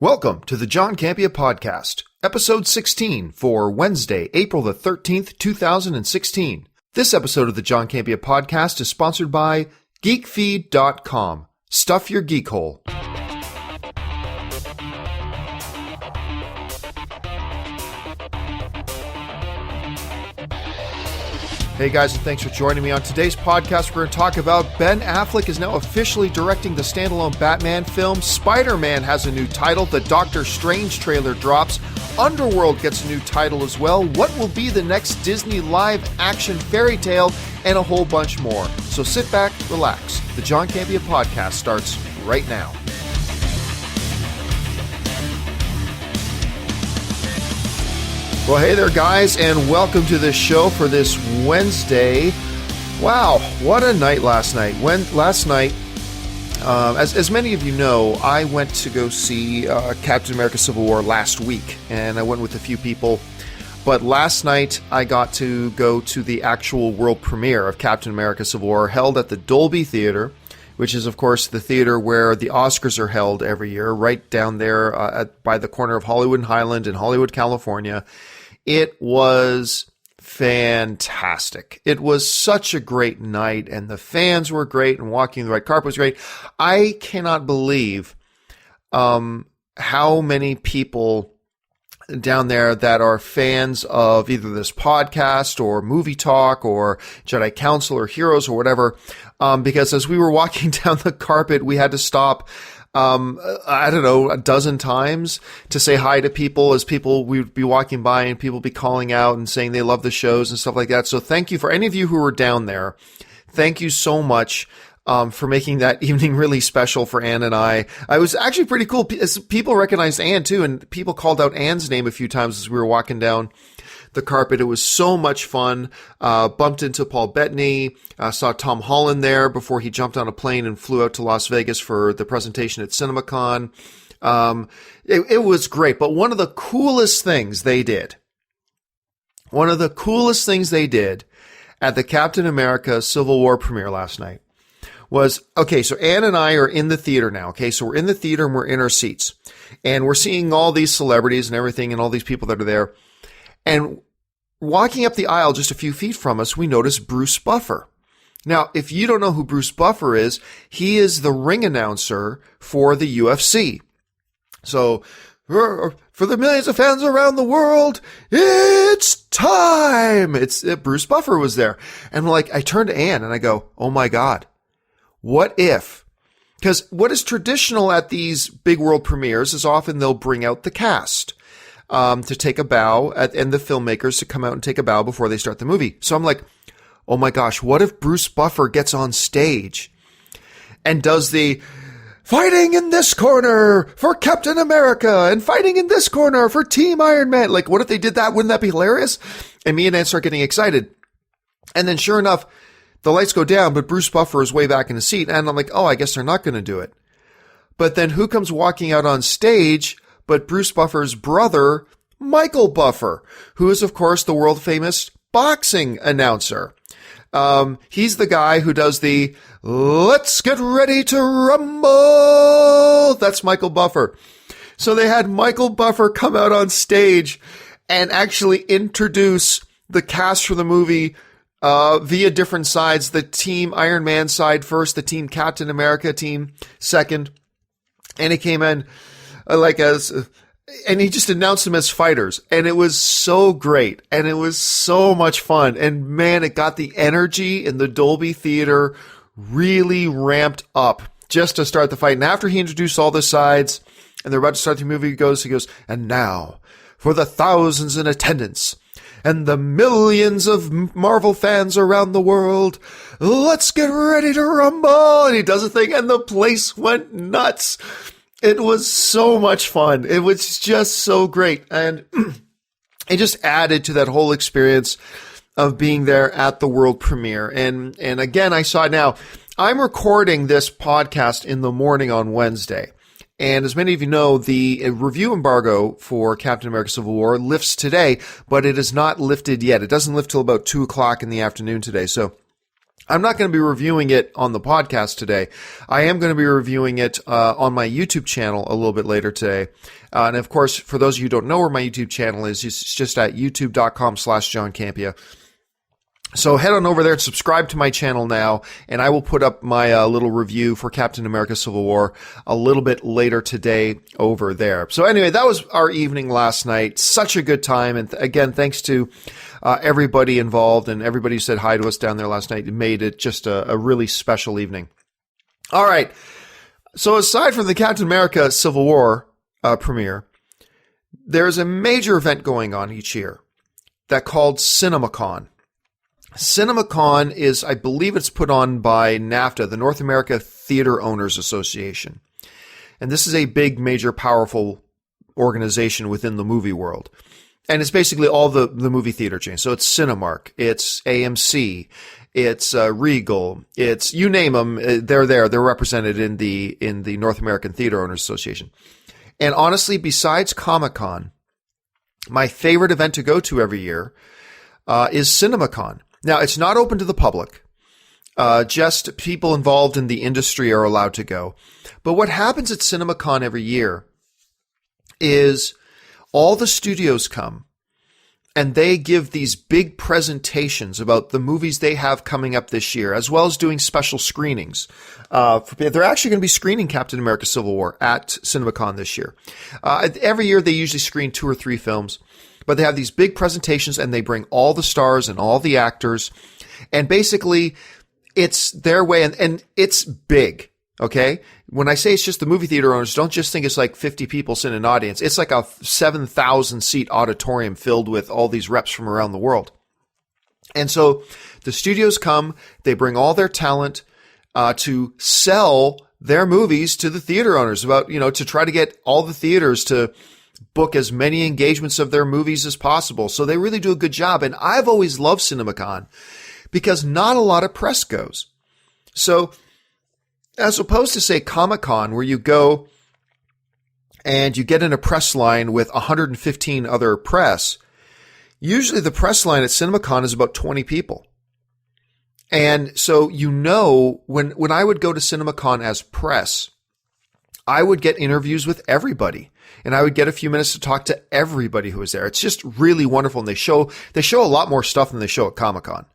Welcome to the John Campea Podcast, episode 16 for Wednesday, April the 13th, 2016. This episode of the John Campea Podcast is sponsored by geekfeed.com. Stuff your geek hole. Hey guys, and thanks for joining me on today's podcast. We're going to talk about Ben Affleck is now officially directing the standalone Batman film. Spider-Man has a new title. The Doctor Strange trailer drops. Underworld gets a new title as well. What will be the next Disney live-action fairy tale? And a whole bunch more. So sit back, relax. The John Campea Podcast starts right now. Well, hey there, guys, and welcome to the show for this Wednesday. Wow, what a night last night. Last night, as many of you know, I went to go see Captain America Civil War last week, and I went with a few people. But last night, I got to go to the actual world premiere of Captain America Civil War, held at the Dolby Theater, which is, of course, the theater where the Oscars are held every year, right down there by the corner of Hollywood and Highland in Hollywood, California. It was fantastic. It was such a great night, and the fans were great, and walking the red carpet was great. I cannot believe how many people down there that are fans of either this podcast or Movie Talk or Jedi Council or Heroes or whatever, because as we were walking down the carpet, we had to stop I don't know, a dozen times to say hi to people as we'd be walking by and people be calling out and saying they love the shows and stuff like that. So thank you for any of you who were down there. Thank you so much for making that evening really special for Ann and I. I was actually pretty cool. People recognized Ann too, and people called out Ann's name a few times as we were walking down the carpet. It was so much fun. Bumped into Paul Bettany. Saw Tom Holland there before he jumped on a plane and flew out to Las Vegas for the presentation at CinemaCon. It was great. But one of the coolest things they did at the Captain America Civil War premiere last night was, okay, so Ann and I are in the theater now. Okay, so we're in the theater and we're in our seats. And we're seeing all these celebrities and everything and all these people that are there. And walking up the aisle just a few feet from us, we notice Bruce Buffer. Now, if you don't know who Bruce Buffer is, he is the ring announcer for the UFC. So, for the millions of fans around the world, it's time! Bruce Buffer was there. And I turned to Ann and I go, oh my God, what if? Because what is traditional at these big world premieres is often they'll bring out the cast. To take a bow and the filmmakers to come out and take a bow before they start the movie. So I'm like, oh my gosh, what if Bruce Buffer gets on stage and does the fighting in this corner for Captain America and fighting in this corner for Team Iron Man? What if they did that? Wouldn't that be hilarious? And me and Ann start getting excited. And then sure enough, the lights go down, but Bruce Buffer is way back in his seat. And I'm like, oh, I guess they're not going to do it. But then who comes walking out on stage but Bruce Buffer's brother, Michael Buffer, who is, of course, the world-famous boxing announcer. He's the guy who does the, let's get ready to rumble. That's Michael Buffer. So they had Michael Buffer come out on stage and actually introduce the cast for the movie via different sides. The Team Iron Man side first, the Team Captain America team second. And he came in and he just announced them as fighters, and it was so great, and it was so much fun, and man, it got the energy in the Dolby Theater really ramped up just to start the fight. And after he introduced all the sides, and they're about to start the movie, he goes, and now, for the thousands in attendance, and the millions of Marvel fans around the world, let's get ready to rumble, and he does a thing, and the place went nuts. It was so much fun. It was just so great. And it just added to that whole experience of being there at the world premiere. And again, I saw it now. I'm recording this podcast in the morning on Wednesday. And as many of you know, the review embargo for Captain America Civil War lifts today, but it is not lifted yet. It doesn't lift till about 2 o'clock in the afternoon today. So I'm not going to be reviewing it on the podcast today. I am going to be reviewing it on my YouTube channel a little bit later today. And of course, for those of you who don't know where my YouTube channel is, it's just at youtube.com/John Campea. So head on over there and subscribe to my channel now, and I will put up my little review for Captain America Civil War a little bit later today over there. So anyway, that was our evening last night. Such a good time. And again, thanks to everybody involved and everybody who said hi to us down there last night. It made it just a really special evening. All right. So aside from the Captain America Civil War premiere, there's a major event going on each year that called CinemaCon. CinemaCon is, I believe it's put on by NAFTA, the North America Theater Owners Association. And this is a big, major, powerful organization within the movie world. And it's basically all the movie theater chains. So it's Cinemark, it's AMC, it's Regal, it's, you name them, they're there. They're represented in the North American Theater Owners Association. And honestly, besides Comic-Con, my favorite event to go to every year is CinemaCon. Now, it's not open to the public. Just people involved in the industry are allowed to go. But what happens at CinemaCon every year is all the studios come and they give these big presentations about the movies they have coming up this year, as well as doing special screenings. They're actually going to be screening Captain America Civil War at CinemaCon this year. Every year they usually screen 2 or 3 films, but they have these big presentations and they bring all the stars and all the actors. And basically it's their way, and it's big. Okay. When I say it's just the movie theater owners, don't just think it's like 50 people sitting in an audience. It's like a 7,000 seat auditorium filled with all these reps from around the world. And so the studios come, they bring all their talent, to sell their movies to the theater owners to try to get all the theaters to book as many engagements of their movies as possible. So they really do a good job. And I've always loved CinemaCon because not a lot of press goes. So as opposed to, say, Comic-Con, where you go and you get in a press line with 115 other press, usually the press line at CinemaCon is about 20 people. And so, when I would go to CinemaCon as press, I would get interviews with everybody. And I would get a few minutes to talk to everybody who was there. It's just really wonderful. And they show a lot more stuff than they show at Comic-Con.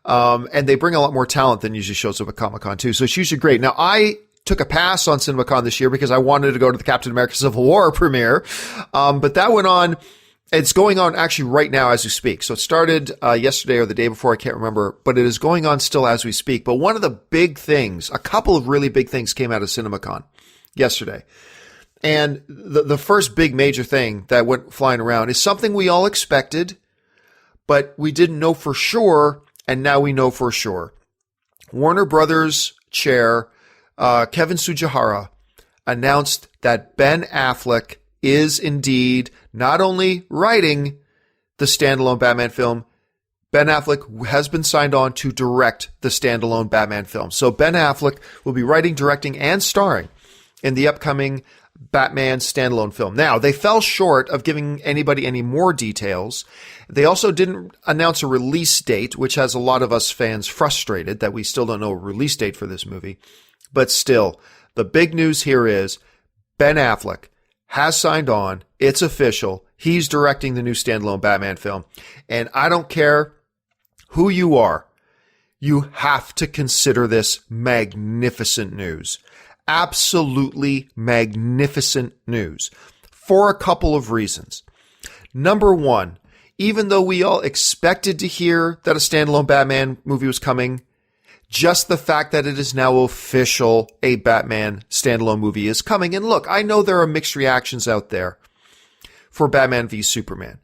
And they bring a lot more talent than usually shows up at Comic-Con too. So it's usually great. Now, I took a pass on CinemaCon this year because I wanted to go to the Captain America Civil War premiere. But that went on. It's going on actually right now as we speak. So it started yesterday or the day before. I can't remember, but it is going on still as we speak. But one of the big things, a couple of really big things came out of CinemaCon yesterday. And the first big major thing that went flying around is something we all expected, but we didn't know for sure. And now we know for sure. Warner Brothers chair Kevin Tsujihara announced that Ben Affleck is indeed not only writing the standalone Batman film, Ben Affleck has been signed on to direct the standalone Batman film. So Ben Affleck will be writing, directing, and starring in the upcoming Batman standalone film. Now, they fell short of giving anybody any more details. They also didn't announce a release date, which has a lot of us fans frustrated that we still don't know a release date for this movie. But still, the big news here is Ben Affleck has signed on. It's official. He's directing the new standalone Batman film. And I don't care who you are. You have to consider this magnificent news. Absolutely magnificent news for a couple of reasons. Number one, even though we all expected to hear that a standalone Batman movie was coming, just the fact that it is now official, a Batman standalone movie is coming. And look, I know there are mixed reactions out there for Batman v Superman.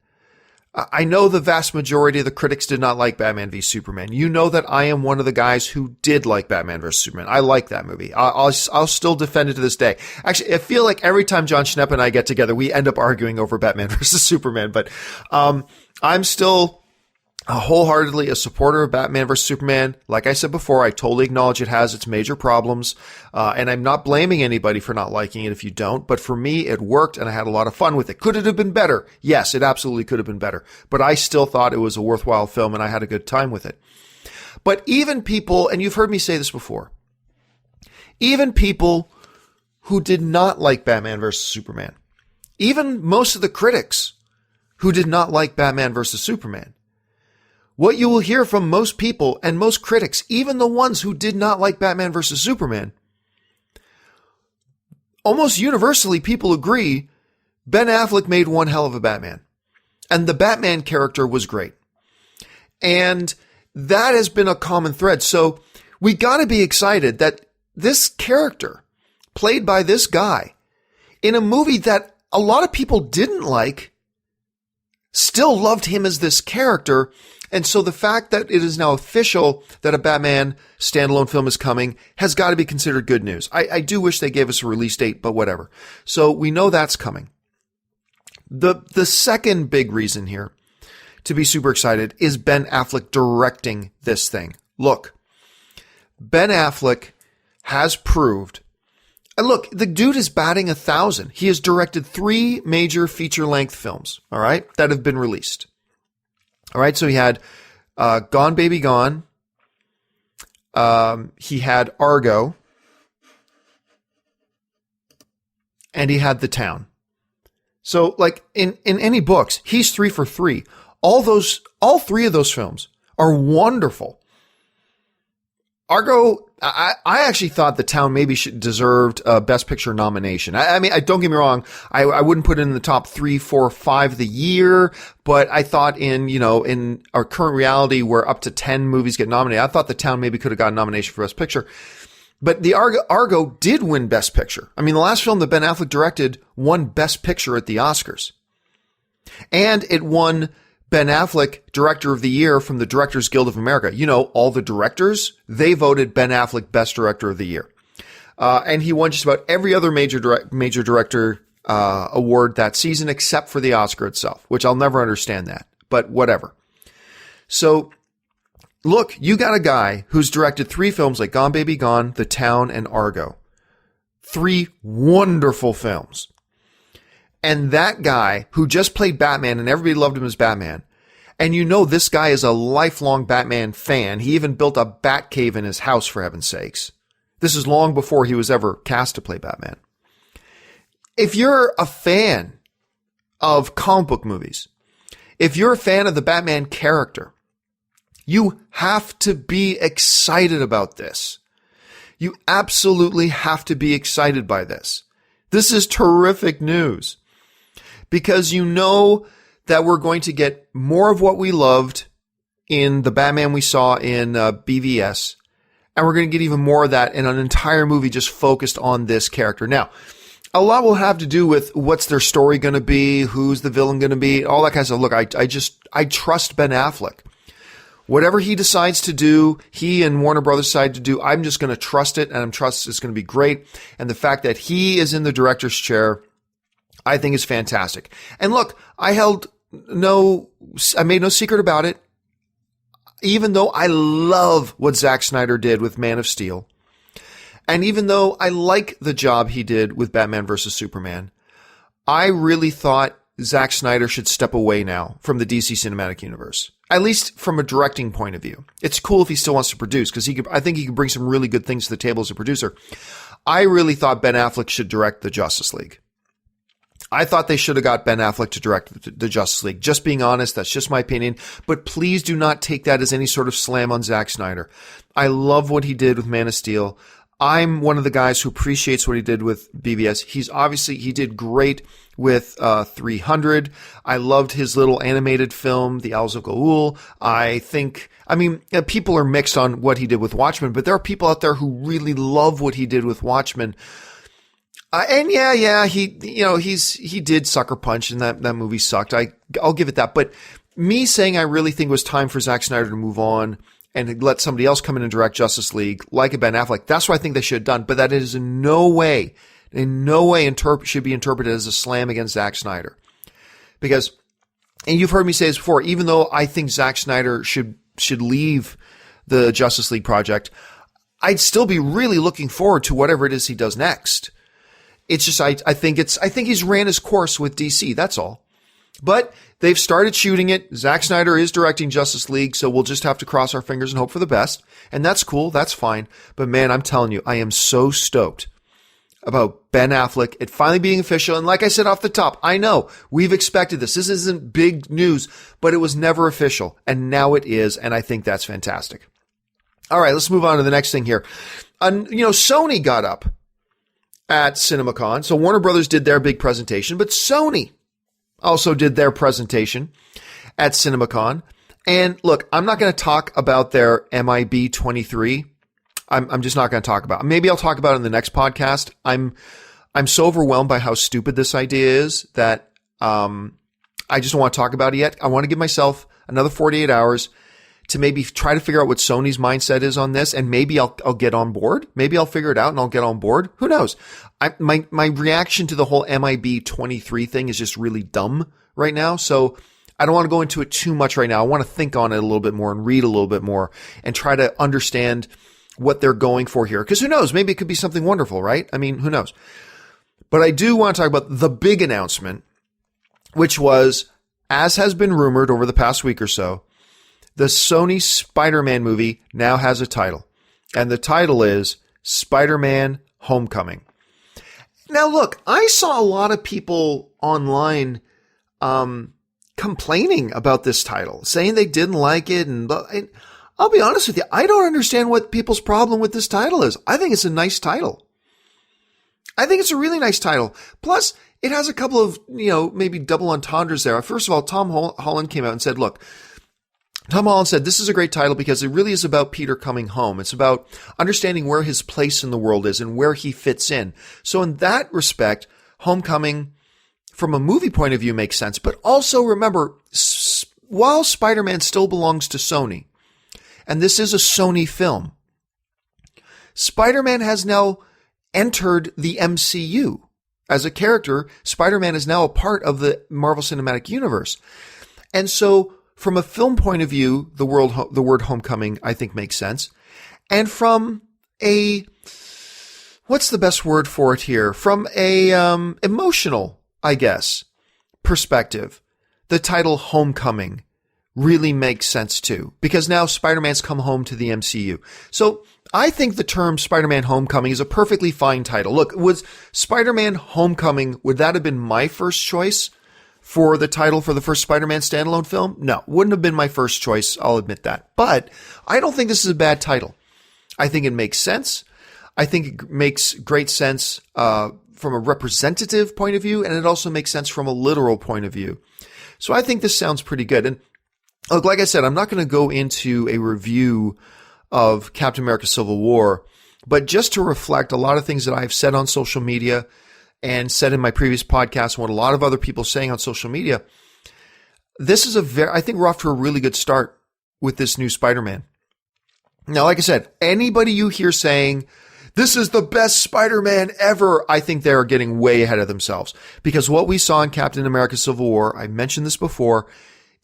I know the vast majority of the critics did not like Batman v Superman. You know that I am one of the guys who did like Batman vs. Superman. I like that movie. I'll still defend it to this day. Actually, I feel like every time John Schnepp and I get together, we end up arguing over Batman vs. Superman. But I'm still wholeheartedly a supporter of Batman vs. Superman. Like I said before, I totally acknowledge it has its major problems. And I'm not blaming anybody for not liking it if you don't. But for me, it worked and I had a lot of fun with it. Could it have been better? Yes, it absolutely could have been better. But I still thought it was a worthwhile film and I had a good time with it. But even people, and you've heard me say this before, even people who did not like Batman versus Superman, even most of the critics who did not like Batman versus Superman, what you will hear from most people and most critics, even the ones who did not like Batman versus Superman, almost universally people agree Ben Affleck made one hell of a Batman. And the Batman character was great. And that has been a common thread. So we got to be excited that this character, played by this guy, in a movie that a lot of people didn't like, still loved him as this character. And so the fact that it is now official that a Batman standalone film is coming has got to be considered good news. I do wish they gave us a release date, but whatever. So we know that's coming. The second big reason here to be super excited is Ben Affleck directing this thing. Look, Ben Affleck has proved, and look, the dude is batting 1,000. He has directed 3 major feature-length films, all right, that have been released. All right, so he had Gone Baby Gone. He had Argo. And he had The Town. So, like, in any books, he's 3 for 3. All 3 of those films are wonderful. Argo, I actually thought The Town maybe deserved a Best Picture nomination. I mean, don't get me wrong, I wouldn't put it in the top 3, 4, 5 of the year, but I thought in our current reality where up to 10 movies get nominated, I thought The Town maybe could have gotten a nomination for Best Picture. But the Argo did win Best Picture. I mean, the last film that Ben Affleck directed won Best Picture at the Oscars. And it won Ben Affleck Director of the Year from the Directors Guild of America. You know, all the directors, they voted Ben Affleck Best Director of the Year. And he won just about every other major director award that season except for the Oscar itself, which I'll never understand that, but whatever. So, look, you got a guy who's directed 3 films like Gone Baby Gone, The Town, and Argo. 3 wonderful films. And that guy who just played Batman and everybody loved him as Batman. And you know this guy is a lifelong Batman fan. He even built a bat cave in his house, for heaven's sakes. This is long before he was ever cast to play Batman. If you're a fan of comic book movies, if you're a fan of the Batman character, you have to be excited about this. You absolutely have to be excited by this. This is terrific news because you know that we're going to get more of what we loved in the Batman we saw in BVS, and we're going to get even more of that in an entire movie just focused on this character. Now, a lot will have to do with what's their story going to be, who's the villain going to be, all that kind of stuff. Look, I trust Ben Affleck. Whatever he decides to do, he and Warner Brothers decide to do, I'm just going to trust it, and I'm trust it's going to be great. And the fact that he is in the director's chair, I think is fantastic. And look, I made no secret about it. Even though I love what Zack Snyder did with Man of Steel, and even though I like the job he did with Batman vs. Superman, I really thought Zack Snyder should step away now from the DC Cinematic Universe. At least from a directing point of view. It's cool if he still wants to produce, because I think he can bring some really good things to the table as a producer. I really thought Ben Affleck should direct the Justice League. I thought they should have got Ben Affleck to direct the Justice League. Just being honest, that's just my opinion. But please do not take that as any sort of slam on Zack Snyder. I love what he did with Man of Steel. I'm one of the guys who appreciates what he did with BVS. He did great with 300. I loved his little animated film, The Owls of Gaul. People are mixed on what he did with Watchmen, but there are people out there who really love what he did with Watchmen. He did sucker punch, and that movie sucked. I'll give it that. But me saying I really think it was time for Zack Snyder to move on and let somebody else come in and direct Justice League, like a Ben Affleck, that's what I think they should have done. But that is in no way should be interpreted as a slam against Zack Snyder. Because, and you've heard me say this before, even though I think Zack Snyder should leave the Justice League project, I'd still be really looking forward to whatever it is he does next. It's just, I think he's ran his course with DC. That's all. But they've started shooting it. Zack Snyder is directing Justice League, so we'll just have to cross our fingers and hope for the best. And that's cool. That's fine. But man, I'm telling you, I am so stoked about Ben Affleck, it finally being official. And like I said off the top, I know we've expected this. This isn't big news, but it was never official. And now it is. And I think that's fantastic. All right, let's move on to the next thing here. Sony got up at CinemaCon. So Warner Brothers did their big presentation, but Sony also did their presentation at CinemaCon. And look, I'm not going to talk about their MIB 23. I'm just not going to talk about it. Maybe I'll talk about it in the next podcast. I'm so overwhelmed by how stupid this idea is that I just don't want to talk about it yet. I want to give myself another 48 hours to maybe try to figure out what Sony's mindset is on this, and maybe I'll get on board. Maybe I'll figure it out and I'll get on board. Who knows? My reaction to the whole MIB 23 thing is just really dumb right now. So I don't want to go into it too much right now. I want to think on it a little bit more and read a little bit more and try to understand what they're going for here. Because who knows? Maybe it could be something wonderful, right? I mean, who knows? But I do want to talk about the big announcement, which was, as has been rumored over the past week or so, the Sony Spider-Man movie now has a title. And the title is Spider-Man Homecoming. Now, look, I saw a lot of people online complaining about this title, saying they didn't like it. And I'll be honest with you, I don't understand what people's problem with this title is. I think it's a nice title. I think it's a really nice title. Plus, it has a couple of, maybe double entendres there. First of all, Tom Holland came out and said, look, Tom Holland said, this is a great title because it really is about Peter coming home. It's about understanding where his place in the world is and where he fits in. So in that respect, Homecoming, from a movie point of view, makes sense. But also remember, while Spider-Man still belongs to Sony, and this is a Sony film, Spider-Man has now entered the MCU. As a character, Spider-Man is now a part of the Marvel Cinematic Universe. And so, from a film point of view, the word homecoming, I think, makes sense. And from what's the best word for it here? From a emotional, I guess, perspective, the title Homecoming really makes sense too. Because now Spider-Man's come home to the MCU. So I think the term Spider-Man Homecoming is a perfectly fine title. Look, was Spider-Man Homecoming, would that have been my first choice for the title for the first Spider-Man standalone film? No, wouldn't have been my first choice. I'll admit that. But I don't think this is a bad title. I think it makes sense. I think it makes great sense from a representative point of view, and it also makes sense from a literal point of view. So I think this sounds pretty good. And look, like I said, I'm not going to go into a review of Captain America Civil War, but just to reflect a lot of things that I've said on social media and said in my previous podcast, and what a lot of other people are saying on social media, this is I think we're off to a really good start with this new Spider-Man. Now, like I said, anybody you hear saying, this is the best Spider-Man ever, I think they're getting way ahead of themselves. Because what we saw in Captain America Civil War, I mentioned this before,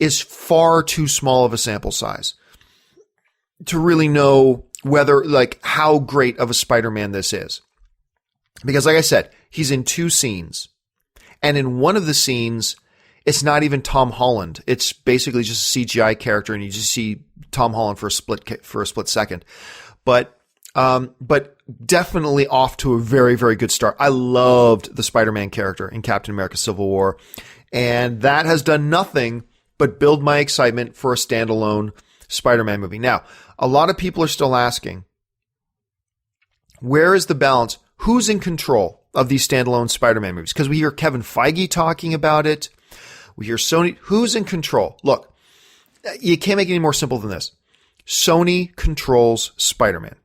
is far too small of a sample size to really know how great of a Spider-Man this is. Because like I said, he's in 2 scenes. And in one of the scenes, it's not even Tom Holland. It's basically just a CGI character, and you just see Tom Holland for a split second. But definitely off to a very, very good start. I loved the Spider-Man character in Captain America Civil War. And that has done nothing but build my excitement for a standalone Spider-Man movie. Now, a lot of people are still asking, where is the balance? Who's in control of these standalone Spider-Man movies? Because we hear Kevin Feige talking about it. We hear Sony. Who's in control? Look, you can't make it any more simple than this. Sony controls Spider-Man.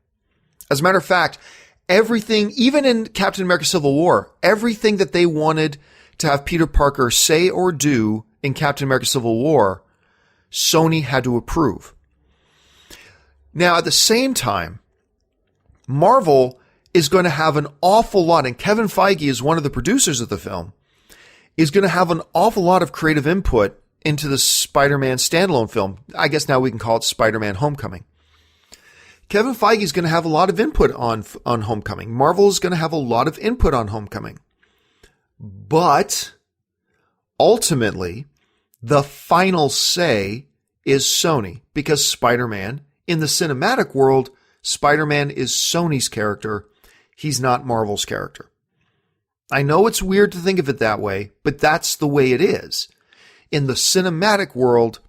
As a matter of fact, everything, even in Captain America Civil War, everything that they wanted to have Peter Parker say or do in Captain America Civil War, Sony had to approve. Now, at the same time, Marvel is going to have an awful lot, and Kevin Feige is one of the producers of the film, is going to have an awful lot of creative input into the Spider-Man standalone film. I guess now we can call it Spider-Man Homecoming. Kevin Feige is going to have a lot of input on Homecoming. Marvel is going to have a lot of input on Homecoming. But ultimately, The final say is Sony, because Spider-Man, in the cinematic world, Spider-Man is Sony's character. He's not Marvel's character. I know it's weird to think of it that way, but that's the way it is. In the cinematic world,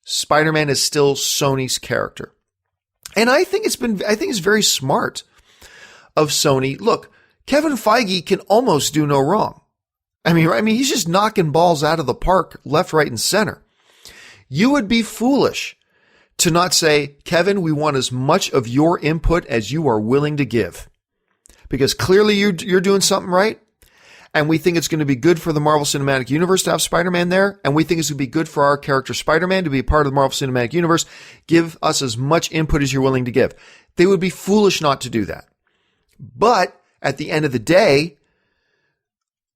Spider-Man is still Sony's character. And I think it's very smart of Sony. Look, Kevin Feige can almost do no wrong. I mean, he's just knocking balls out of the park left, right, and center. You would be foolish to not say, Kevin, we want as much of your input as you are willing to give. Because clearly you're doing something right. And we think it's going to be good for the Marvel Cinematic Universe to have Spider-Man there. And we think it's going to be good for our character Spider-Man to be a part of the Marvel Cinematic Universe. Give us as much input as you're willing to give. They would be foolish not to do that. But at the end of the day,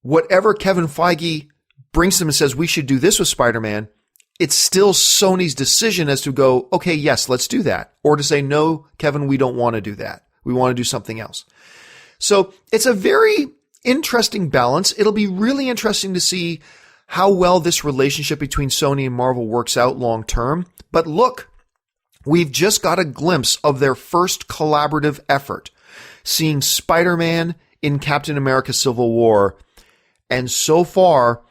whatever Kevin Feige brings them and says we should do this with Spider-Man, it's still Sony's decision as to go, okay, yes, let's do that. Or to say, no, Kevin, we don't want to do that. We want to do something else. So it's a very interesting balance. It'll be really interesting to see how well this relationship between Sony and Marvel works out long term. But look, we've just got a glimpse of their first collaborative effort, seeing Spider-Man in Captain America Civil War. And so far,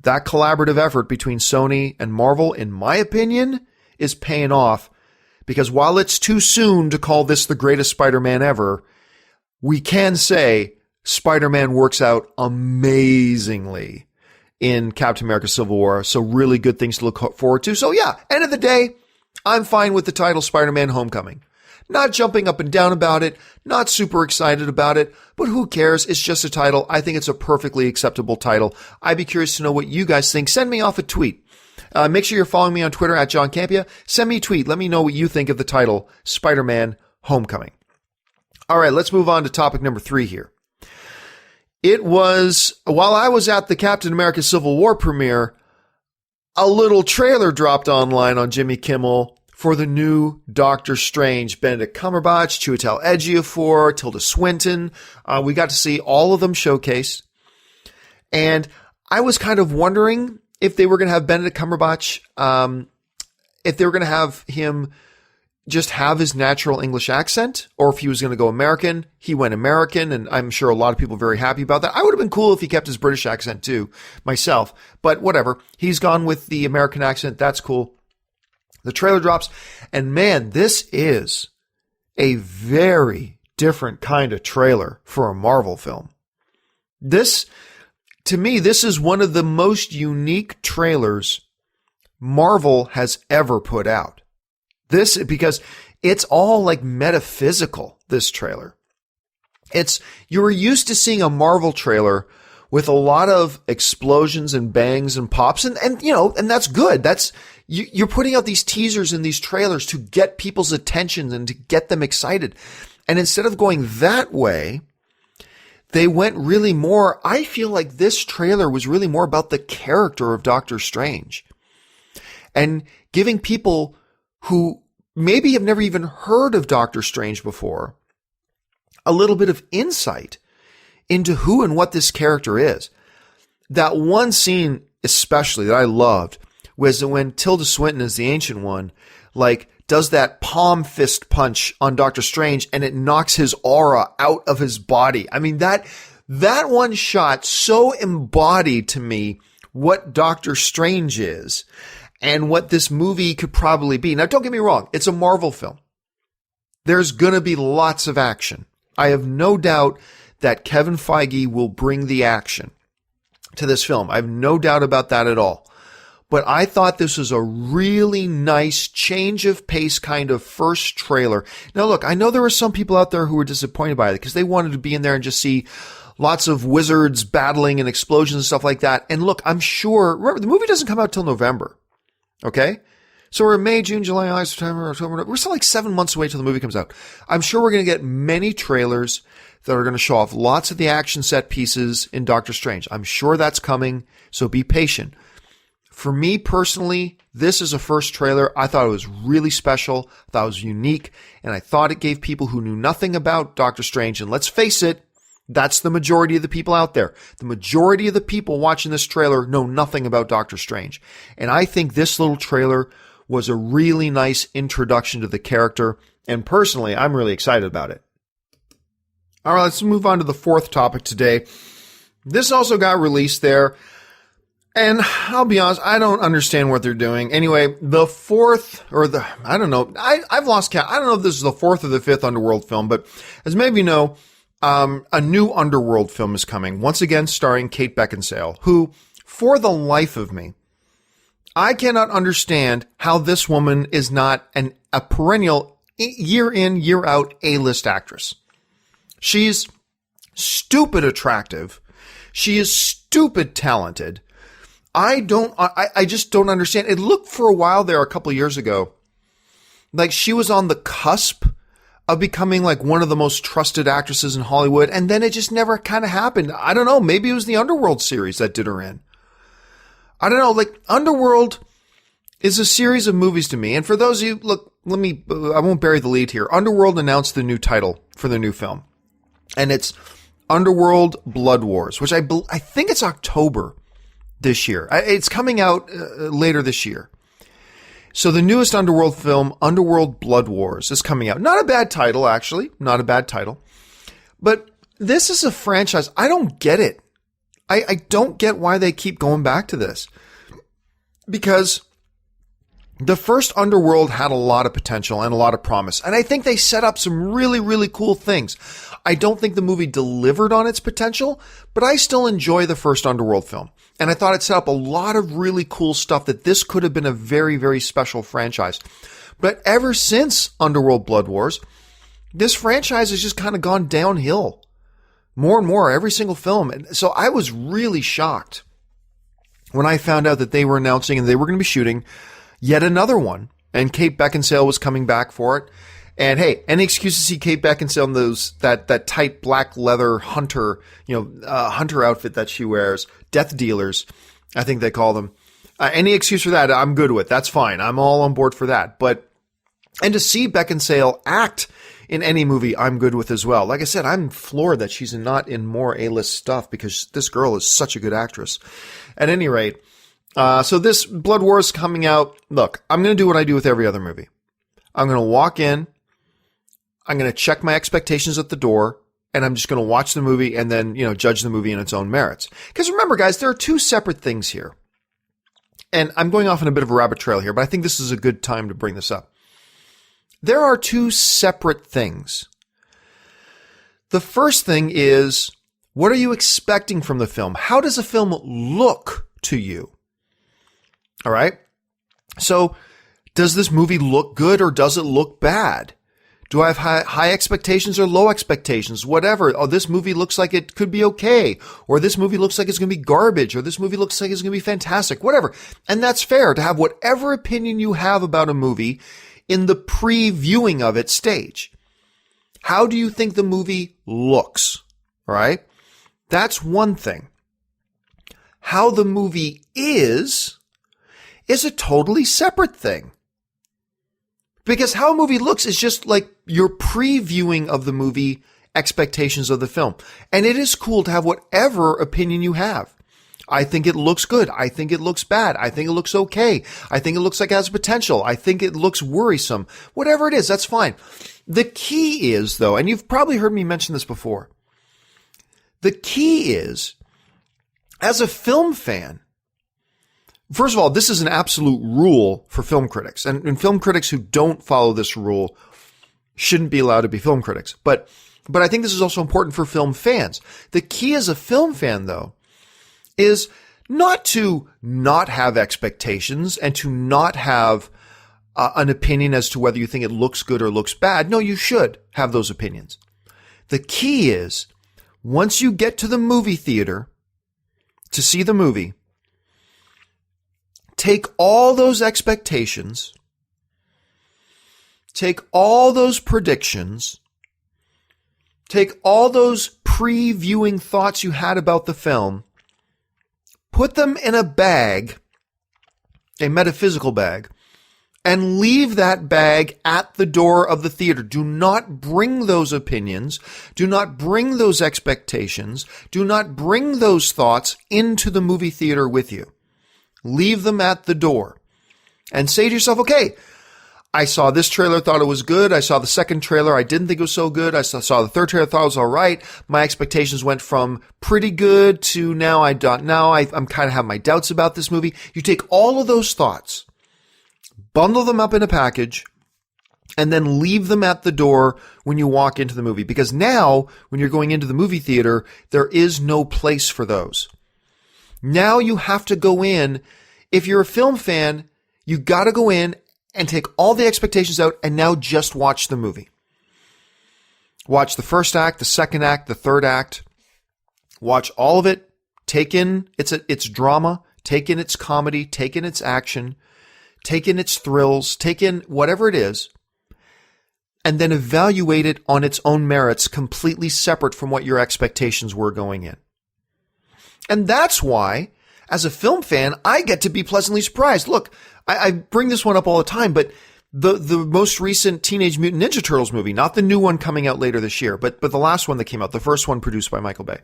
that collaborative effort between Sony and Marvel, in my opinion, is paying off. Because while it's too soon to call this the greatest Spider-Man ever, we can say Spider-Man works out amazingly in Captain America Civil War. So really good things to look forward to. So yeah, end of the day, I'm fine with the title Spider-Man Homecoming. Not jumping up and down about it, not super excited about it, but who cares? It's just a title. I think it's a perfectly acceptable title. I'd be curious to know what you guys think. Send me off a tweet. Make sure you're following me on Twitter at John Campea. Send me a tweet. Let me know what you think of the title Spider-Man Homecoming. All right, let's move on to topic number 3 here. It was, while I was at the Captain America Civil War premiere, a little trailer dropped online on Jimmy Kimmel for the new Doctor Strange. Benedict Cumberbatch, Chiwetel Ejiofor, Tilda Swinton. We got to see all of them showcased. And I was kind of wondering if they were going to have Benedict Cumberbatch, if they were going to have him just have his natural English accent, or if he was going to go American. He went American, and I'm sure a lot of people are very happy about that. I would have been cool if he kept his British accent too, myself. But whatever. He's gone with the American accent. That's cool. The trailer drops, and man, this is a very different kind of trailer for a Marvel film. To me, this is one of the most unique trailers Marvel has ever put out. Because it's all like metaphysical, this trailer. You were used to seeing a Marvel trailer with a lot of explosions and bangs and pops, and that's good. You're putting out these teasers and these trailers to get people's attention and to get them excited. And instead of going that way, they went really more, I feel like this trailer was really more about the character of Doctor Strange and giving people who maybe have never even heard of Doctor Strange before a little bit of insight into who and what this character is. That one scene especially that I loved was when Tilda Swinton, as the Ancient One, does that palm fist punch on Doctor Strange and it knocks his aura out of his body. I mean, that one shot so embodied to me what Doctor Strange is and what this movie could probably be. Now, don't get me wrong. It's a Marvel film. There's going to be lots of action. I have no doubt that Kevin Feige will bring the action to this film. I have no doubt about that at all. But I thought this was a really nice change of pace kind of first trailer. Now, look, I know there were some people out there who were disappointed by it because they wanted to be in there and just see lots of wizards battling and explosions and stuff like that. And look, I'm sure, remember, the movie doesn't come out till November. Okay? So we're in May, June, July, August, September, October. We're still like 7 months away till the movie comes out. I'm sure we're going to get many trailers that are going to show off lots of the action set pieces in Doctor Strange. I'm sure that's coming, so be patient. For me personally, this is a first trailer. I thought it was really special. I thought it was unique, and I thought it gave people who knew nothing about Doctor Strange, and let's face it, That's the majority of the people out there. The majority of the people watching this trailer know nothing about Doctor Strange. And I think this little trailer was a really nice introduction to the character. And personally, I'm really excited about it. All right, let's move on to the fourth topic today. This also got released there. And I'll be honest, I don't understand what they're doing. Anyway, the fourth, I don't know. I've lost count. I don't know if this is the fourth or the fifth Underworld film, but as maybe you know, a new Underworld film is coming. Once again, starring Kate Beckinsale, who, for the life of me, I cannot understand how this woman is not a perennial, year in, year out, A-list actress. She's stupid attractive. She is stupid talented. I just don't understand. It looked for a while there a couple of years ago like she was on the cusp of becoming like one of the most trusted actresses in Hollywood, and then it just never kind of happened. I don't know. Maybe it was the Underworld series that did her in. I don't know. Like, Underworld is a series of movies to me. And for those of you, look, I won't bury the lead here. Underworld announced the new title for the new film, and it's Underworld Blood Wars, which I think it's October this year. It's coming out later this year. So the newest Underworld film, Underworld Blood Wars, is coming out. Not a bad title, actually. Not a bad title. But this is a franchise. I don't get it. I don't get why they keep going back to this. Because the first Underworld had a lot of potential and a lot of promise. And I think they set up some really, really cool things. I don't think the movie delivered on its potential, but I still enjoy the first Underworld film. And I thought it set up a lot of really cool stuff that this could have been a very, very special franchise. But ever since Underworld Blood Wars, this franchise has just kind of gone downhill. More and more, every single film. And so I was really shocked when I found out that they were announcing and they were going to be shooting yet another one. And Kate Beckinsale was coming back for it. And hey, any excuse to see Kate Beckinsale in that tight black leather hunter outfit that she wears, death dealers, I think they call them. Any excuse for that, I'm good with. That's fine. I'm all on board for that. And to see Beckinsale act in any movie, I'm good with as well. Like I said, I'm floored that she's not in more A-list stuff because this girl is such a good actress. At any rate, so this Blood Wars coming out. Look, I'm going to do what I do with every other movie. I'm going to walk in. I'm going to check my expectations at the door, and I'm just going to watch the movie and then, judge the movie in its own merits. Because remember, guys, there are two separate things here. And I'm going off on a bit of a rabbit trail here, but I think this is a good time to bring this up. There are two separate things. The first thing is, what are you expecting from the film? How does a film look to you? All right? So, does this movie look good or does it look bad? Do I have high expectations or low expectations? Whatever. Oh, this movie looks like it could be okay. Or this movie looks like it's going to be garbage. Or this movie looks like it's going to be fantastic. Whatever. And that's fair to have whatever opinion you have about a movie in the previewing of it stage. How do you think the movie looks? All right? That's one thing. How the movie is a totally separate thing. Because how a movie looks is just like your previewing of the movie expectations of the film. And it is cool to have whatever opinion you have. I think it looks good. I think it looks bad. I think it looks okay. I think it looks like it has potential. I think it looks worrisome. Whatever it is, that's fine. The key is, though, and you've probably heard me mention this before, the key is, as a film fan, first of all, this is an absolute rule for film critics. And film critics who don't follow this rule shouldn't be allowed to be film critics. But I think this is also important for film fans. The key as a film fan, though, is not to not have expectations and to not have an opinion as to whether you think it looks good or looks bad. No, you should have those opinions. The key is, once you get to the movie theater to see the movie, take all those expectations, take all those predictions, take all those previewing thoughts you had about the film, put them in a bag, a metaphysical bag, and leave that bag at the door of the theater. Do not bring those opinions. Do not bring those expectations. Do not bring those thoughts into the movie theater with you. Leave them at the door and say to yourself, okay, I saw this trailer, thought it was good. I saw the second trailer, I didn't think it was so good. I saw the third trailer, thought it was all right. My expectations went from pretty good to now I'm kind of have my doubts about this movie. You take all of those thoughts, bundle them up in a package, and then leave them at the door when you walk into the movie. Because now, when you're going into the movie theater, there is no place for those. Now you have to go in. If you're a film fan, you got to go in and take all the expectations out and now just watch the movie. Watch the first act, the second act, the third act. Watch all of it. Take in its drama. Take in its comedy. Take in its action. Take in its thrills. Take in whatever it is. And then evaluate it on its own merits, completely separate from what your expectations were going in. And that's why, as a film fan, I get to be pleasantly surprised. Look, I bring this one up all the time, but the most recent Teenage Mutant Ninja Turtles movie, not the new one coming out later this year, but the last one that came out, the first one produced by Michael Bay.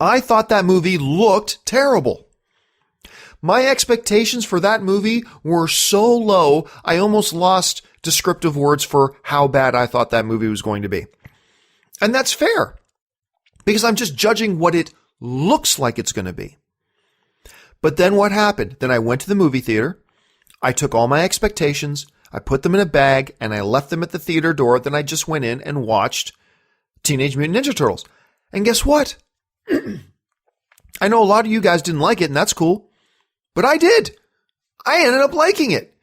I thought that movie looked terrible. My expectations for that movie were so low, I almost lost descriptive words for how bad I thought that movie was going to be. And that's fair, because I'm just judging what it looks like it's going to be. But then what happened? Then I went to the movie theater. I took all my expectations. I put them in a bag and I left them at the theater door. Then I just went in and watched Teenage Mutant Ninja Turtles. And guess what? I know a lot of you guys didn't like it, and that's cool. But I did. I ended up liking it.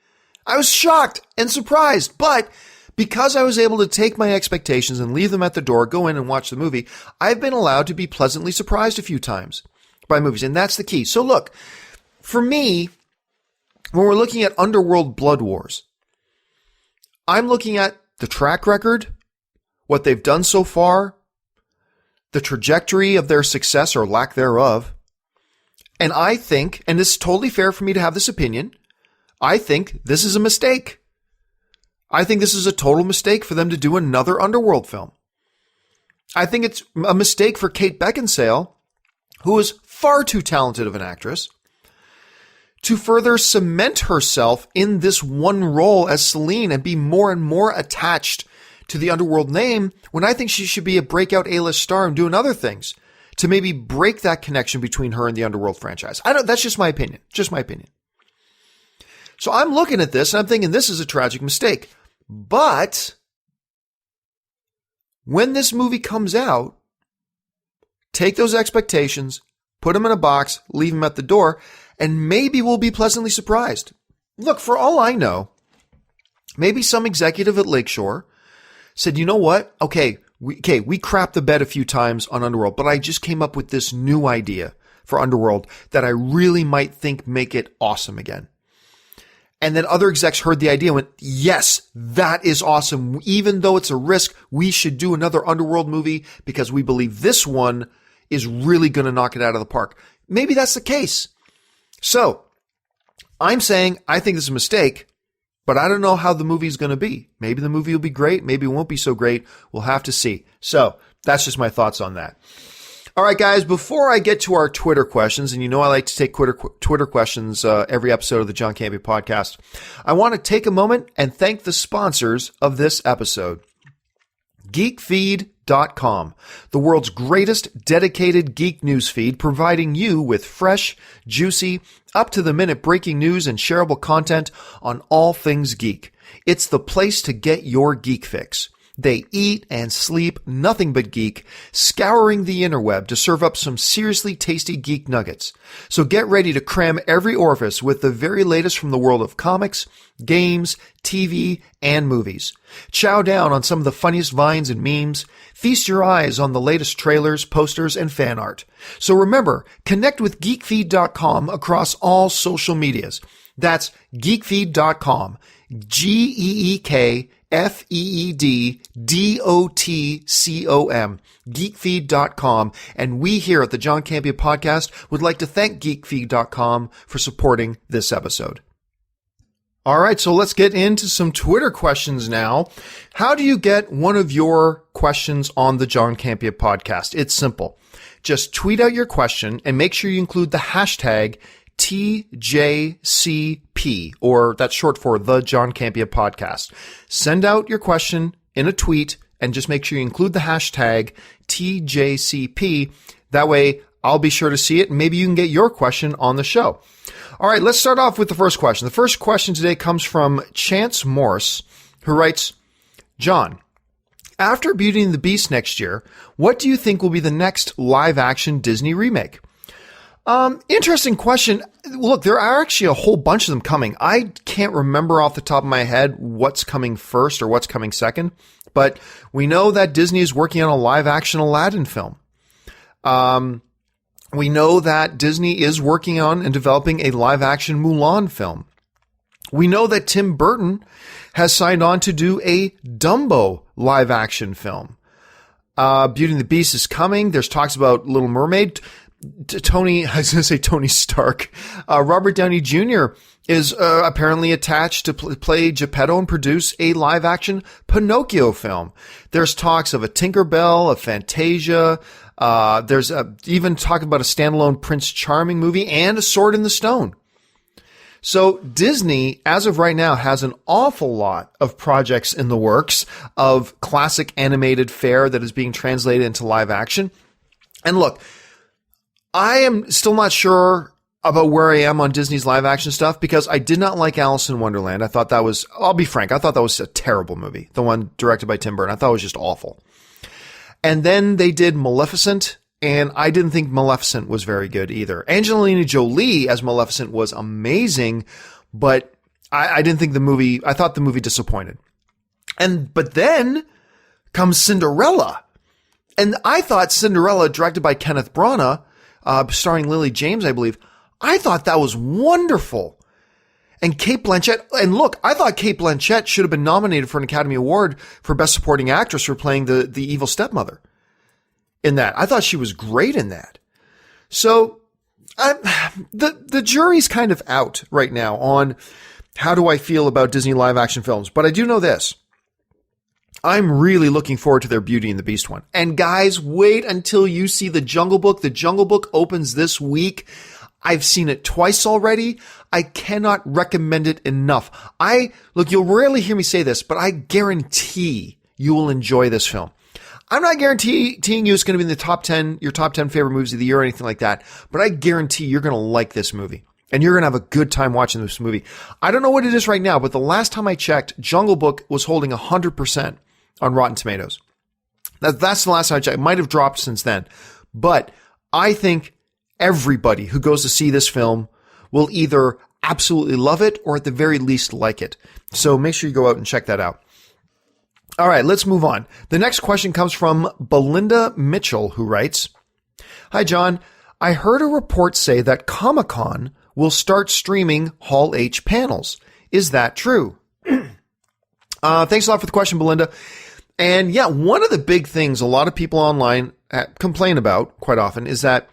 I was shocked and surprised. But because I was able to take my expectations and leave them at the door, go in and watch the movie, I've been allowed to be pleasantly surprised a few times by movies. And that's the key. So look, for me, when we're looking at Underworld Blood Wars, I'm looking at the track record, what they've done so far, the trajectory of their success or lack thereof. And I think, and this is totally fair for me to have this opinion, I think this is a mistake. I think this is a total mistake for them to do another Underworld film. I think it's a mistake for Kate Beckinsale, who is far too talented of an actress, to further cement herself in this one role as Selene and be more and more attached to the Underworld name, when I think she should be a breakout A-list star and doing other things to maybe break that connection between her and the Underworld franchise. That's just my opinion. Just my opinion. So I'm looking at this and I'm thinking this is a tragic mistake. But when this movie comes out, take those expectations, put them in a box, leave them at the door, and maybe we'll be pleasantly surprised. Look, for all I know, maybe some executive at Lakeshore said, you know what? Okay, we crapped the bed a few times on Underworld, but I just came up with this new idea for Underworld that I really might think make it awesome again. And then other execs heard the idea and went, yes, that is awesome. Even though it's a risk, we should do another Underworld movie because we believe this one is really going to knock it out of the park. Maybe that's the case. So I'm saying I think this is a mistake, but I don't know how the movie is going to be. Maybe the movie will be great. Maybe it won't be so great. We'll have to see. So that's just my thoughts on that. All right, guys, before I get to our Twitter questions, and you know I like to take Twitter questions every episode of the John Campea Podcast, I want to take a moment and thank the sponsors of this episode. GeekFeed.com, the world's greatest dedicated geek news feed, providing you with fresh, juicy, up-to-the-minute breaking news and shareable content on all things geek. It's the place to get your geek fix. They eat and sleep nothing but geek, scouring the interweb to serve up some seriously tasty geek nuggets. So get ready to cram every orifice with the very latest from the world of comics, games, TV, and movies. Chow down on some of the funniest vines and memes. Feast your eyes on the latest trailers, posters, and fan art. So remember, connect with GeekFeed.com across all social medias. That's GeekFeed.com. GeekFeed.com, geekfeed.com, and we here at the John Campea Podcast would like to thank geekfeed.com for supporting this episode. All right, so let's get into some Twitter questions now. How do you get one of your questions on the John Campea podcast? It's simple. Just tweet out your question and make sure you include the hashtag TJCP, or that's short for the John Campea Podcast. Send out your question in a tweet and just make sure you include the hashtag TJCP. That way I'll be sure to see it and maybe you can get your question on the show. All right, let's start off with the first question. The first question today comes from Chantz Morse, who writes, John, after Beauty and the Beast next year, what do you think will be the next live-action Disney remake? Interesting question. Look, there are actually a whole bunch of them coming. I can't remember off the top of my head what's coming first or what's coming second, but we know that Disney is working on a live-action Aladdin film. We know that Disney is working on and developing a live-action Mulan film. We know that Tim Burton has signed on to do a Dumbo live-action film. Beauty and the Beast is coming. There's talks about Little Mermaid. Tony Stark. Robert Downey Jr. is apparently attached to play Geppetto and produce a live-action Pinocchio film. There's talks of a Tinkerbell, a Fantasia. There's even talk about a standalone Prince Charming movie and a Sword in the Stone. So Disney, as of right now, has an awful lot of projects in the works of classic animated fare that is being translated into live action. And look, I am still not sure about where I am on Disney's live action stuff because I did not like Alice in Wonderland. I thought that was, I'll be frank, I thought that was a terrible movie. The one directed by Tim Burton. I thought it was just awful. And then they did Maleficent, and I didn't think Maleficent was very good either. Angelina Jolie as Maleficent was amazing, but I didn't think I thought the movie disappointed. But then comes Cinderella. And I thought Cinderella, directed by Kenneth Branagh, starring Lily James, I believe, I thought that was wonderful. And Cate Blanchett, and look, I thought Cate Blanchett should have been nominated for an Academy Award for Best Supporting Actress for playing the evil stepmother in that. I thought she was great in that. So the jury's kind of out right now on how do I feel about Disney live action films. But I do know this. I'm really looking forward to their Beauty and the Beast one. And guys, wait until you see The Jungle Book. The Jungle Book opens this week. I've seen it twice already. I cannot recommend it enough. Look, you'll rarely hear me say this, but I guarantee you will enjoy this film. I'm not guaranteeing you it's going to be in the your top 10 favorite movies of the year or anything like that, but I guarantee you're going to like this movie. And you're going to have a good time watching this movie. I don't know what it is right now, but the last time I checked, Jungle Book was holding 100% on Rotten Tomatoes. That's the last time I checked. It might have dropped since then. But I think everybody who goes to see this film will either absolutely love it or at the very least like it. So make sure you go out and check that out. All right, let's move on. The next question comes from Belinda Mitchel, who writes, Hi, John. I heard a report say that Comic-Con will start streaming Hall H panels. Is that true? Thanks a lot for the question, Belinda. And yeah, one of the big things a lot of people online complain about quite often is that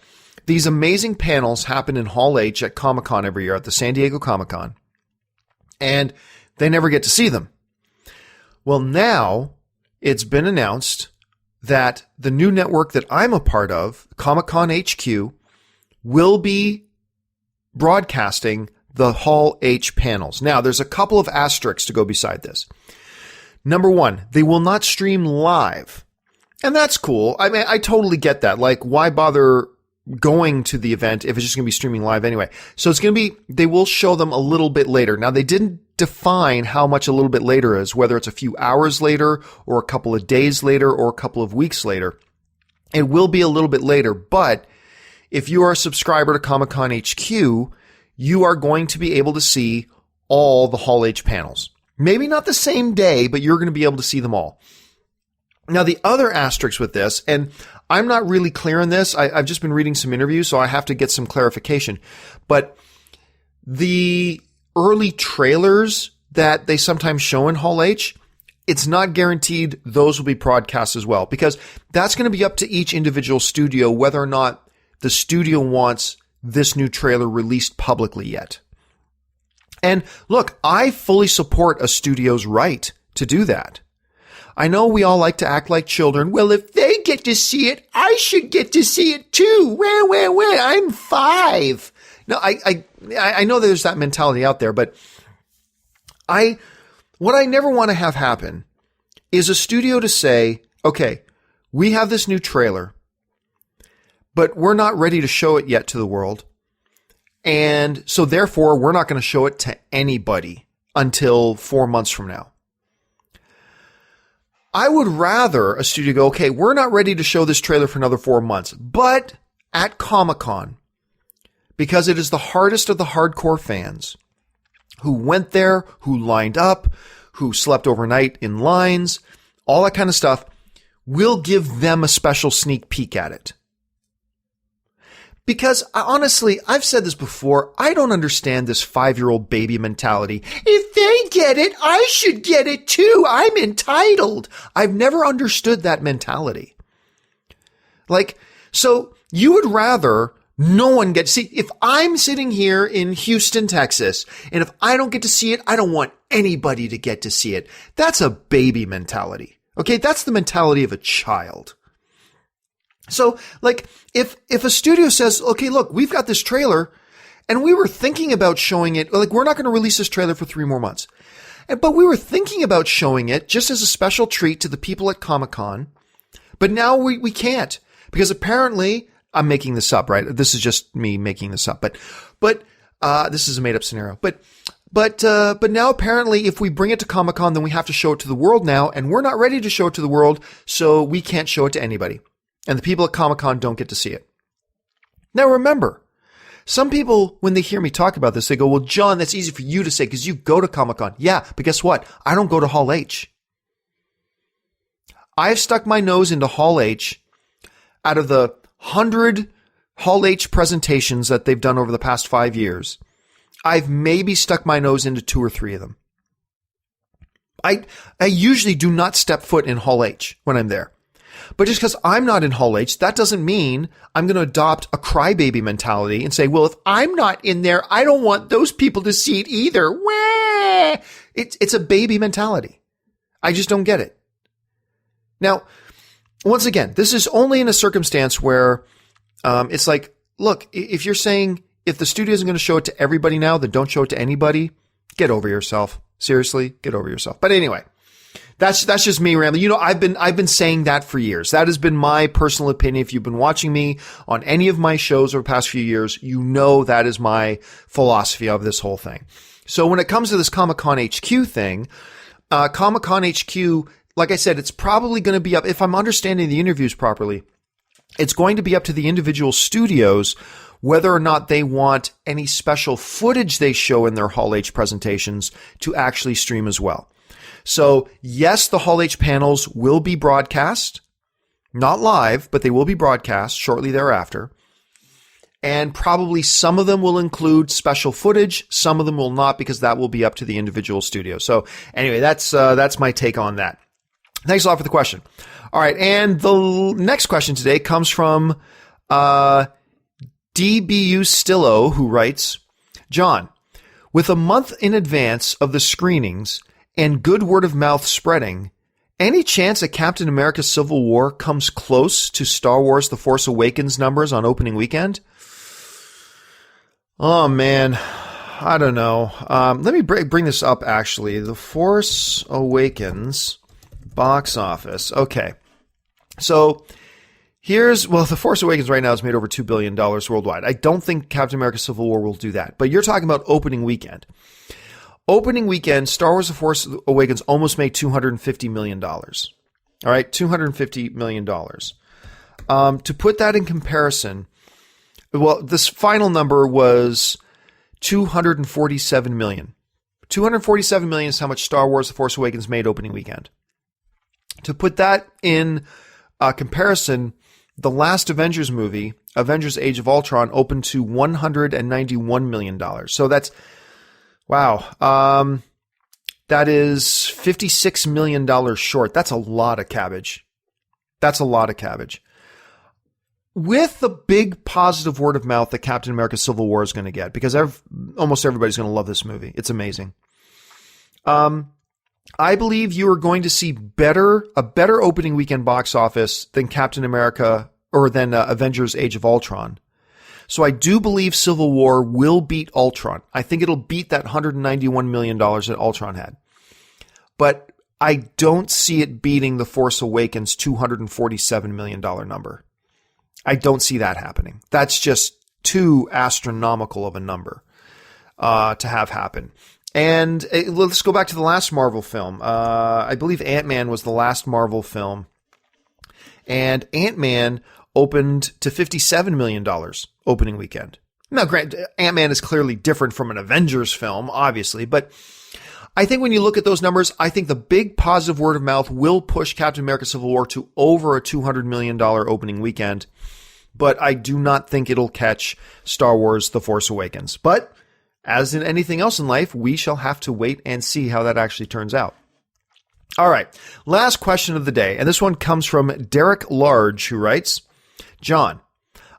these amazing panels happen in Hall H at Comic-Con every year, at the San Diego Comic-Con, and they never get to see them. Well, now it's been announced that the new network that I'm a part of, Comic-Con HQ, will be broadcasting the Hall H panels. Now, there's a couple of asterisks to go beside this. Number one, they will not stream live. And that's cool. I mean, I totally get that. Like, why bother going to the event if it's just going to be streaming live anyway? So it's going to be, they will show them a little bit later. Now, they didn't define how much a little bit later is, whether it's a few hours later or a couple of days later or a couple of weeks later. It will be a little bit later, but if you are a subscriber to Comic-Con HQ, you are going to be able to see all the Hall H panels. Maybe not the same day, but you're going to be able to see them all. Now, the other asterisk with this, and I'm not really clear on this. I've just been reading some interviews, so I have to get some clarification. But the early trailers that they sometimes show in Hall H, it's not guaranteed those will be broadcast as well, because that's going to be up to each individual studio whether or not the studio wants this new trailer released publicly yet. And look, I fully support a studio's right to do that. I know we all like to act like children. Well, if they get to see it, I should get to see it too. Where? I'm 5. No, I know there's that mentality out there, but what I never want to have happen is a studio to say, okay, we have this new trailer, but we're not ready to show it yet to the world. And so therefore, we're not going to show it to anybody until 4 months from now. I would rather a studio go, okay, we're not ready to show this trailer for another 4 months, but at Comic-Con, because it is the hardest of the hardcore fans who went there, who lined up, who slept overnight in lines, all that kind of stuff, we'll give them a special sneak peek at it. Because honestly, I've said this before, I don't understand this 5-year-old baby mentality. If they get it, I should get it too. I'm entitled. I've never understood that mentality. Like, so you would rather no one get to see. If I'm sitting here in Houston, Texas, and if I don't get to see it, I don't want anybody to get to see it. That's a baby mentality. Okay, that's the mentality of a child. So, like, if a studio says, okay, look, we've got this trailer, and we were thinking about showing it, like, we're not going to release this trailer for 3 more months. But we were thinking about showing it just as a special treat to the people at Comic-Con. But now we can't, because apparently, I'm making this up, right? This is just me making this up, but this is a made up scenario. But now apparently if we bring it to Comic-Con, then we have to show it to the world now, and we're not ready to show it to the world, so we can't show it to anybody. And the people at Comic-Con don't get to see it. Now remember, some people, when they hear me talk about this, they go, well, John, that's easy for you to say because you go to Comic-Con. Yeah, but guess what? I don't go to Hall H. I've stuck my nose into Hall H. Out of the 100 Hall H presentations that they've done over the past 5 years, I've maybe stuck my nose into 2 or 3 of them. I usually do not step foot in Hall H when I'm there. But just because I'm not in Hall H, that doesn't mean I'm going to adopt a crybaby mentality and say, well, if I'm not in there, I don't want those people to see it either. Wah! It's a baby mentality. I just don't get it. Now, once again, this is only in a circumstance where it's like, look, if you're saying if the studio isn't going to show it to everybody now, then don't show it to anybody, get over yourself. Seriously, get over yourself. But anyway, that's just me rambling. You know, I've been saying that for years. That has been my personal opinion. If you've been watching me on any of my shows over the past few years, you know that is my philosophy of this whole thing. So when it comes to this Comic-Con HQ thing, Comic-Con HQ, like I said, it's probably going to be up, if I'm understanding the interviews properly, it's going to be up to the individual studios whether or not they want any special footage they show in their Hall H presentations to actually stream as well. So yes, the Hall H panels will be broadcast, not live, but they will be broadcast shortly thereafter. And probably some of them will include special footage. Some of them will not, because that will be up to the individual studio. So anyway, that's my take on that. Thanks a lot for the question. All right. And the next question today comes from, dbustillo, who writes, John, with a month in advance of the screenings and good word of mouth spreading, any chance that Captain America Civil War comes close to Star Wars The Force Awakens numbers on opening weekend? Oh, man. I don't know. Let me bring this up, actually. The Force Awakens box office. Okay. So The Force Awakens right now has made over $2 billion worldwide. I don't think Captain America Civil War will do that. But you're talking about opening weekend. Opening weekend, Star Wars The Force Awakens almost made $250 million. All right, $250 million. To put that in comparison, well, this final number was $247 million. $247 million is how much Star Wars The Force Awakens made opening weekend. To put that in comparison, the last Avengers movie, Avengers Age of Ultron, opened to $191 million. So that's, wow. That is $56 million short. That's a lot of cabbage. with the big positive word of mouth that Captain America Civil War is going to get, because almost everybody's going to love this movie. It's amazing. I believe you are going to see a better opening weekend box office than Captain America or than Avengers Age of Ultron. So I do believe Civil War will beat Ultron. I think it'll beat that $191 million that Ultron had. But I don't see it beating The Force Awakens' $247 million number. I don't see that happening. That's just too astronomical of a number to have happen. And let's go back to the last Marvel film. I believe Ant-Man was the last Marvel film. And Ant-Man opened to $57 million opening weekend. Now, granted, Ant-Man is clearly different from an Avengers film, obviously. But I think when you look at those numbers, I think the big positive word of mouth will push Captain America Civil War to over a $200 million opening weekend. But I do not think it'll catch Star Wars The Force Awakens. But as in anything else in life, we shall have to wait and see how that actually turns out. All right, last question of the day, and this one comes from derecklarge, who writes, John,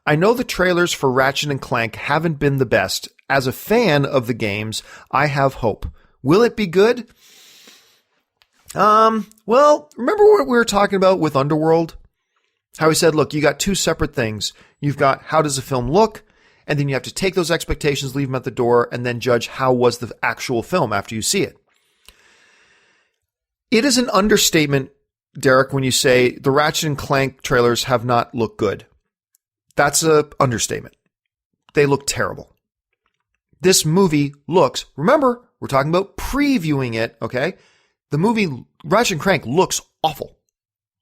I know the trailers for Ratchet and Clank haven't been the best. As a fan of the games, I have hope. Will it be good? Well, remember what we were talking about with Underworld? How we said, look, you got two separate things. You've got how does the film look? And then you have to take those expectations, leave them at the door, and then judge how was the actual film after you see it. It is an understatement, Derek, when you say the Ratchet and Clank trailers have not looked good. That's an understatement. They look terrible. This movie looks, remember, we're talking about previewing it, okay? The movie Ratchet and Clank looks awful.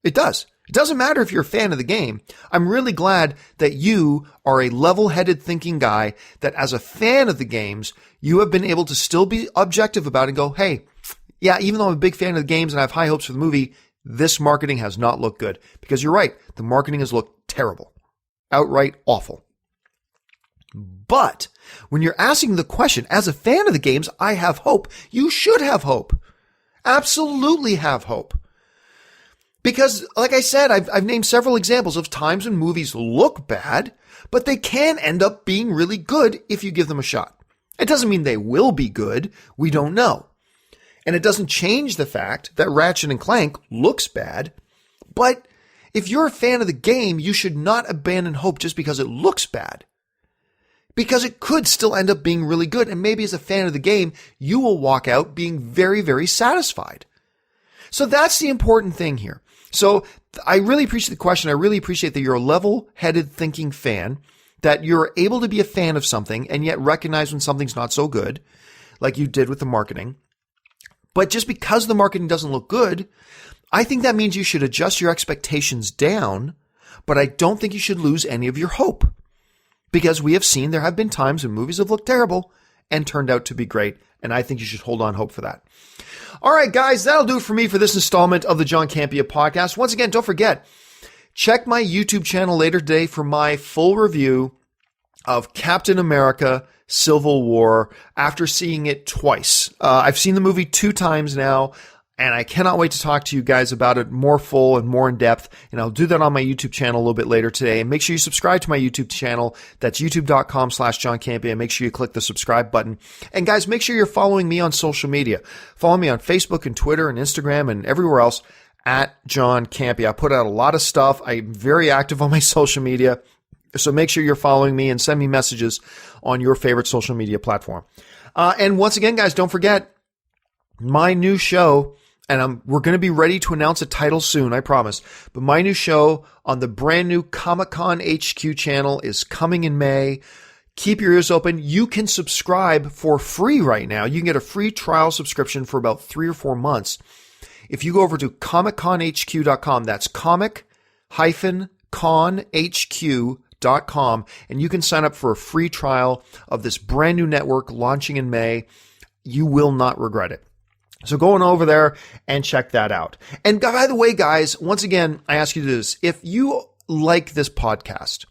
It does. It doesn't matter if you're a fan of the game. I'm really glad that you are a level-headed thinking guy, that as a fan of the games, you have been able to still be objective about it and go, hey, yeah, even though I'm a big fan of the games and I have high hopes for the movie, this marketing has not looked good. Because you're right, the marketing has looked terrible. Outright awful. But when you're asking the question, as a fan of the games, I have hope. You should have hope. Absolutely have hope. Because, like I said, I've named several examples of times when movies look bad, but they can end up being really good if you give them a shot. It doesn't mean they will be good. We don't know. And it doesn't change the fact that Ratchet and Clank looks bad. But if you're a fan of the game, you should not abandon hope just because it looks bad. Because it could still end up being really good. And maybe as a fan of the game, you will walk out being very, very satisfied. So that's the important thing here. So I really appreciate the question. I really appreciate that you're a level-headed thinking fan, that you're able to be a fan of something and yet recognize when something's not so good, like you did with the marketing. But just because the marketing doesn't look good, I think that means you should adjust your expectations down, but I don't think you should lose any of your hope. Because we have seen there have been times when movies have looked terrible and turned out to be great, and I think you should hold on hope for that. All right, guys, that'll do it for me for this installment of the John Campea Podcast. Once again, don't forget, check my YouTube channel later today for my full review of Captain America Civil War after seeing it twice. I've seen the movie 2 times now, and I cannot wait to talk to you guys about it more full and more in depth. And I'll do that on my YouTube channel a little bit later today. And make sure you subscribe to my YouTube channel. That's youtube.com/John Campea. Make sure you click the subscribe button. And guys, make sure you're following me on social media. Follow me on Facebook and Twitter and Instagram and everywhere else at John Campea. I put out a lot of stuff. I'm very active on my social media. So make sure you're following me and send me messages on your favorite social media platform. And once again, guys, don't forget my new show. And we're going to be ready to announce a title soon, I promise. But my new show on the brand new Comic-Con HQ channel is coming in May. Keep your ears open. You can subscribe for free right now. You can get a free trial subscription for about 3 or 4 months. If you go over to comicconhq.com, that's comic-conhq.com, and you can sign up for a free trial of this brand new network launching in May. You will not regret it. So go on over there and check that out. And by the way, guys, once again, I ask you to do this. If you like this podcast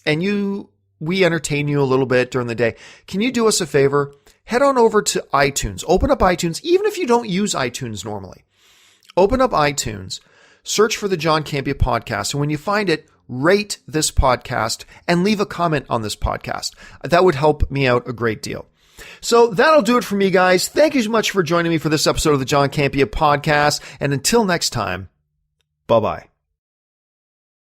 and we entertain you a little bit during the day, can you do us a favor? Head on over to iTunes. Open up iTunes, even if you don't use iTunes normally. Open up iTunes, search for the John Campea Podcast, and when you find it, rate this podcast and leave a comment on this podcast. That would help me out a great deal. So that'll do it for me, guys. Thank you so much for joining me for this episode of the John Campea Podcast. And until next time, bye-bye.